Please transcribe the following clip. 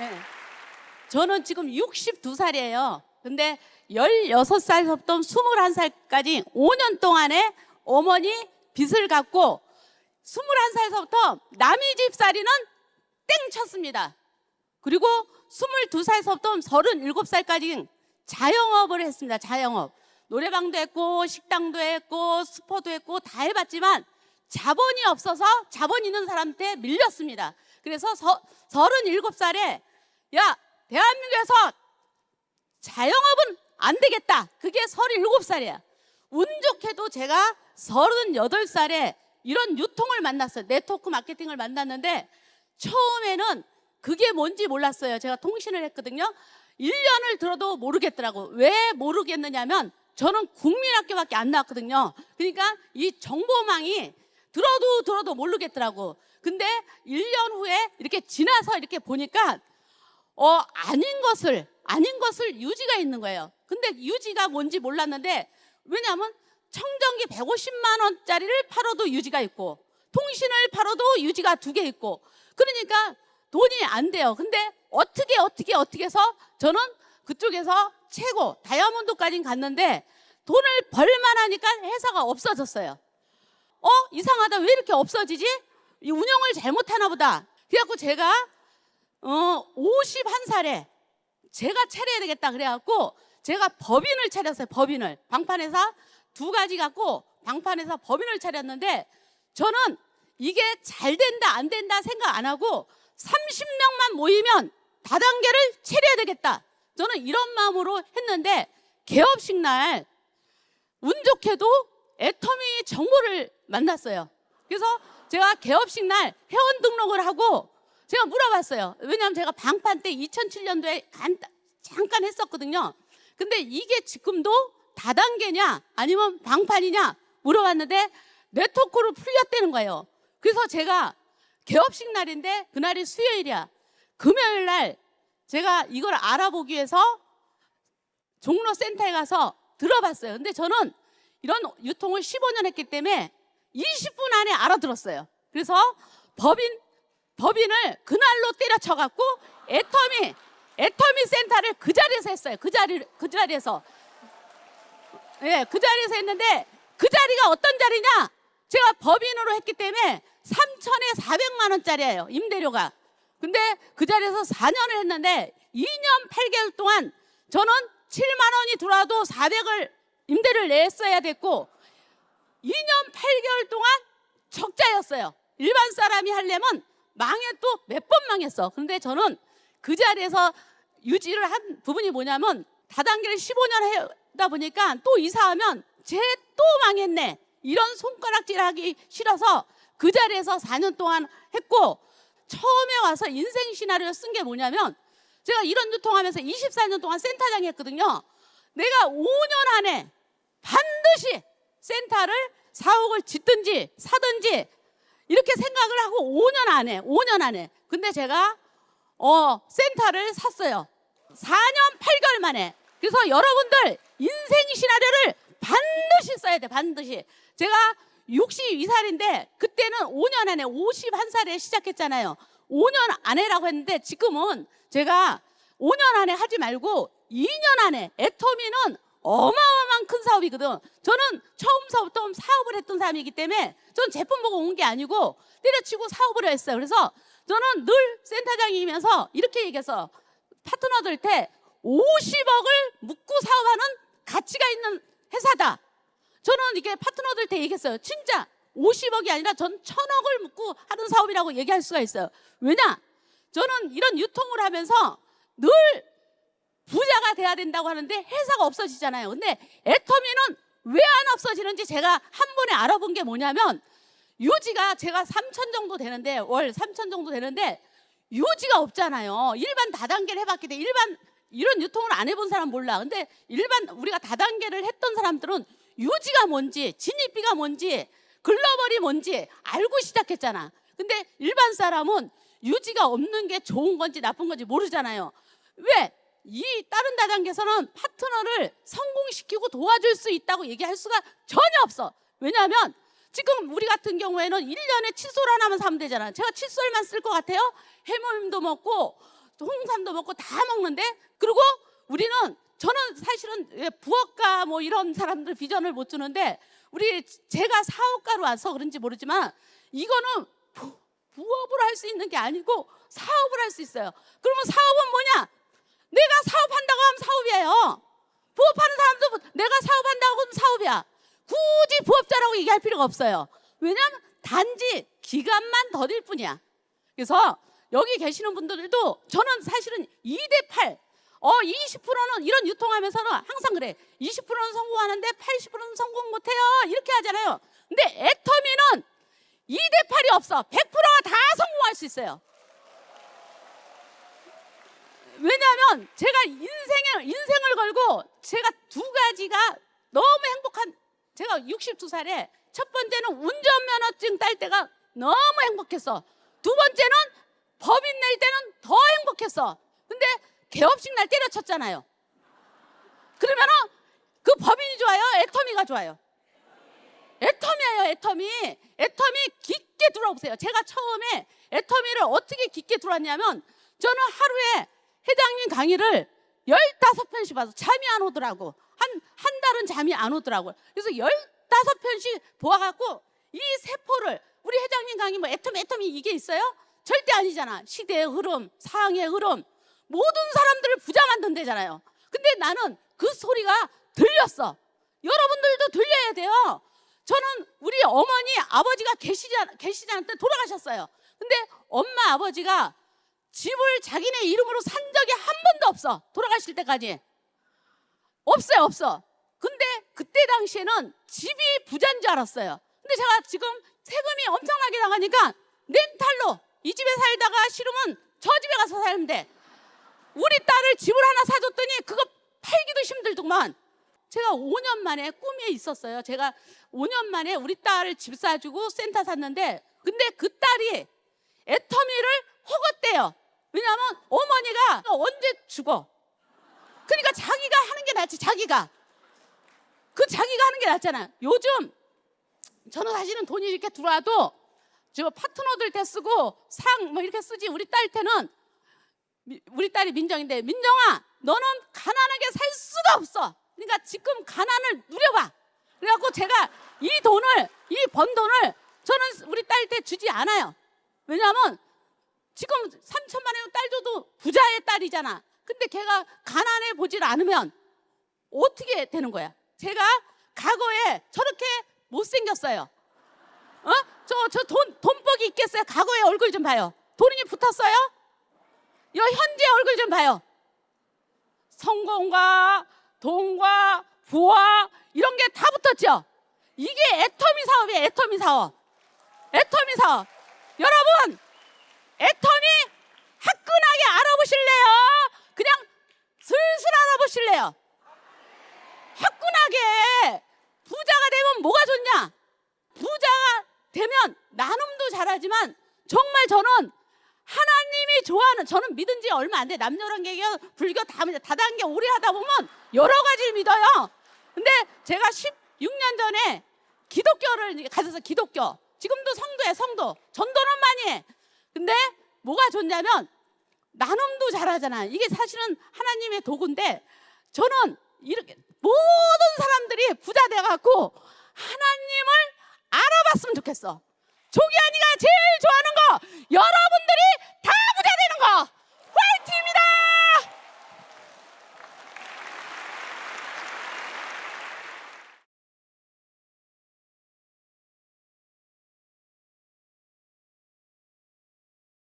네. 저는 지금 62살이에요. 근데 16살부터 21살까지 5년 동안에 어머니 빚을 갚고 21살서부터 남의 집살이는 땡 쳤습니다. 그리고 22살서부터 37살까지 자영업을 했습니다. 자영업. 노래방도 했고 식당도 했고 스포도 했고 다 해봤지만 자본이 없어서 자본 있는 사람한테 밀렸습니다. 그래서 37살에 야, 대한민국에서 자영업은 안 되겠다. 그게 37살이야. 운 좋게도 제가 38살에 이런 유통을 만났어요. 네트워크 마케팅을 만났는데 처음에는 그게 뭔지 몰랐어요. 제가 통신을 했거든요. 1년을 들어도 모르겠더라고. 왜 모르겠느냐면 저는 국민학교밖에 안 나왔거든요. 그러니까 이 정보망이 들어도 모르겠더라고. 근데 1년 후에 이렇게 지나서 이렇게 보니까 아닌 것을 유지가 있는 거예요. 근데 유지가 뭔지 몰랐는데 왜냐하면 청정기 150만 원짜리를 팔아도 유지가 있고 통신을 팔아도 유지가 2개 있고 그러니까 돈이 안 돼요. 근데 어떻게 해서 저는 그쪽에서 최고 다이아몬드까지 갔는데 돈을 벌만 하니까 회사가 없어졌어요. 이상하다. 왜 이렇게 없어지지? 이 운영을 잘못하나 보다. 그래갖고 제가 51살에 제가 차려야 되겠다 그래갖고 제가 법인을 차렸어요. 법인을. 방판회사 2가지 갖고 방판회사 법인을 차렸는데 저는 이게 잘 된다 안 된다 생각 안 하고 30명만 모이면 다단계를 차려야 되겠다. 저는 이런 마음으로 했는데 개업식 날 운 좋게도 애터미 정보를 만났어요. 그래서 제가 개업식 날 회원 등록을 하고 제가 물어봤어요. 왜냐하면 제가 방판 때 2007년도에 잠깐 했었거든요. 근데 이게 지금도 다단계냐 아니면 방판이냐 물어봤는데 네트워크로 풀렸다는 거예요. 그래서 제가 개업식 날인데 그날이 수요일이야. 금요일 날 제가 이걸 알아보기 위해서 종로센터에 가서 들어봤어요. 근데 저는 이런 유통을 15년 했기 때문에 20분 안에 알아들었어요. 그래서 법인을 그날로 때려쳐갖고 애터미 센터를 그 자리에서 했어요. 그 자리에서. 예, 그 자리에서 했는데 그 자리가 어떤 자리냐? 제가 법인으로 했기 때문에 3천에 400만 원짜리예요. 임대료가. 근데 그 자리에서 4년을 했는데 2년 8개월 동안 저는 7만 원이 들어와도 400을 임대를 냈어야 됐고 2년 8개월 동안 적자였어요. 일반 사람이 하려면 망해도 몇 번 망했어. 근데 저는 그 자리에서 유지를 한 부분이 뭐냐면 다단계를 15년 하다 보니까 또 이사하면 쟤 또 망했네. 이런 손가락질 하기 싫어서 그 자리에서 4년 동안 했고 처음에 와서 인생 시나리오 쓴 게 뭐냐면 제가 이런 유통하면서 24년 동안 센터장 했거든요. 내가 5년 안에 반드시 센터를 사옥을 짓든지 사든지 이렇게 생각을 하고 5년 안에 근데 제가 센터를 샀어요. 4년 8개월 만에. 그래서 여러분들 인생 시나리오를 반드시 써야 돼. 반드시. 제가 62살인데 그때는 5년 안에 51살에 시작했잖아요. 5년 안에라고 했는데 지금은 제가 5년 안에 하지 말고 2년 안에 애터미는 어마어마한 큰 사업이거든. 저는 처음서부터 사업을 했던 사람이기 때문에 저는 제품 보고 온 게 아니고 때려치고 사업을 했어요. 그래서 저는 늘 센터장이면서 이렇게 얘기해서 파트너들한테 50억을 묻고 사업하는 가치가 있는 회사다. 저는 이게 파트너들한테 얘기했어요. 진짜 50억이 아니라 전 1000억을 묻고 하는 사업이라고 얘기할 수가 있어요. 왜냐? 저는 이런 유통을 하면서 늘 부자가 돼야 된다고 하는데 회사가 없어지잖아요. 근데 애터미는 왜 안 없어지는지 제가 한 번에 알아본 게 뭐냐면 유지가 제가 3천 정도 되는데 월 3천 정도 되는데 유지가 없잖아요. 일반 다단계를 해봤기 때문에 이런 유통을 안 해본 사람 몰라. 근데 일반 우리가 다단계를 했던 사람들은 유지가 뭔지 진입비가 뭔지 글로벌이 뭔지 알고 시작했잖아. 근데 일반 사람은 유지가 없는 게 좋은 건지 나쁜 건지 모르잖아요. 왜? 이 다른 다단계에서는 파트너를 성공시키고 도와줄 수 있다고 얘기할 수가 전혀 없어. 왜냐하면 지금 우리 같은 경우에는 1년에 칫솔 하나만 사면 되잖아요. 제가 칫솔만 쓸 것 같아요? 해모임도 먹고 홍삼도 먹고 다 먹는데, 그리고 저는 사실은 부업가 뭐 이런 사람들 비전을 못 주는데, 제가 사업가로 와서 그런지 모르지만 이거는 부업을 할 수 있는 게 아니고 사업을 할 수 있어요. 그러면 사업은 뭐냐? 내가 사업한다고 하면 사업이에요. 부업하는 사람도 내가 사업한다고 하면 사업이야. 굳이 부업자라고 얘기할 필요가 없어요. 왜냐하면 단지 기간만 더딜 뿐이야. 그래서 여기 계시는 분들도 저는 사실은 2대8, 20%는 이런 유통하면서는 항상 그래. 20%는 성공하는데 80%는 성공 못해요. 이렇게 하잖아요. 근데 애터미는 2대8이 없어. 100%가 다 성공할 수 있어요. 왜냐하면 제가 인생을 걸고 제가 두 가지가 너무 행복한, 제가 62살에 첫 번째는 운전면허증 딸 때가 너무 행복했어. 두 번째는 법인 낼 때는 더 행복했어. 근데 개업식 날 때려쳤잖아요. 그러면은 그 법인이 좋아요? 애터미가 좋아요? 애터미예요. 애터미 깊게 들어보세요. 제가 처음에 애터미를 어떻게 깊게 들어왔냐면, 저는 하루에 회장님 강의를 15편씩 봐서 잠이 안 오더라고. 한 달은 잠이 안 오더라고요. 그래서 15편씩 보아갖고 이 세포를, 우리 회장님 강의 뭐 애터미 이게 있어요? 절대 아니잖아. 시대의 흐름, 상황의 흐름, 모든 사람들을 부자 만든대잖아요. 근데 나는 그 소리가 들렸어. 여러분들도 들려야 돼요. 저는 우리 어머니, 아버지가 계시지 않을 때 돌아가셨어요. 근데 엄마, 아버지가 집을 자기네 이름으로 산 적이 한 번도 없어. 돌아가실 때까지 없어. 근데 그때 당시에는 집이 부자인 줄 알았어요. 근데 제가 지금 세금이 엄청나게 나가니까 렌탈로 이 집에 살다가 싫으면 저 집에 가서 살면 돼. 우리 딸을 집을 하나 사줬더니 그거 팔기도 힘들더만. 제가 5년 만에 꿈이 있었어요. 제가 5년 만에 우리 딸을 집 사주고 센터 샀는데, 근데 그 딸이 애터미를 허겄대요. 왜냐하면 어머니가 언제 죽어. 그러니까 자기가 하는 게 낫지. 자기가 하는 게 낫잖아. 요즘 저는 사실은 돈이 이렇게 들어와도 저 파트너들 때 쓰고 상 뭐 이렇게 쓰지. 우리 딸 때는, 우리 딸이 민정인데, 민정아 너는 가난하게 살 수가 없어. 그러니까 지금 가난을 누려봐. 그래갖고 제가 이 번 돈을 저는 우리 딸 때 주지 않아요. 왜냐하면 지금 3천만 원 딸 줘도 부자의 딸이잖아. 근데 걔가 가난해 보질 않으면 어떻게 되는 거야? 제가 과거에 저렇게 못생겼어요. 저 돈복이 있겠어요? 과거의 얼굴 좀 봐요. 돈이 붙었어요? 현재 얼굴 좀 봐요. 성공과 돈과 부와 이런 게 다 붙었죠. 이게 애터미 사업이에요. 애터미 사업. 여러분, 애터미 화끈하게 알아보실래요? 그냥 슬슬 알아보실래요? 화끈하게. 부자가 되면 뭐가 좋냐? 부자가 되면 나눔도 잘하지만, 정말 저는 하나님이 좋아하는, 저는 믿은 지 얼마 안 돼. 남녀란계, 불교 다단계 오래 하다 보면 여러 가지를 믿어요. 근데 제가 16년 전에 기독교를 가져서 기독교, 지금도 성도에 성도, 전도는 많이 해. 근데 뭐가 좋냐면 나눔도 잘하잖아. 이게 사실은 하나님의 도구인데, 저는 이렇게 모든 사람들이 부자 돼갖고 하나님을 알아봤으면 좋겠어. 조기환이가 제일 좋아하는 거, 여러분들이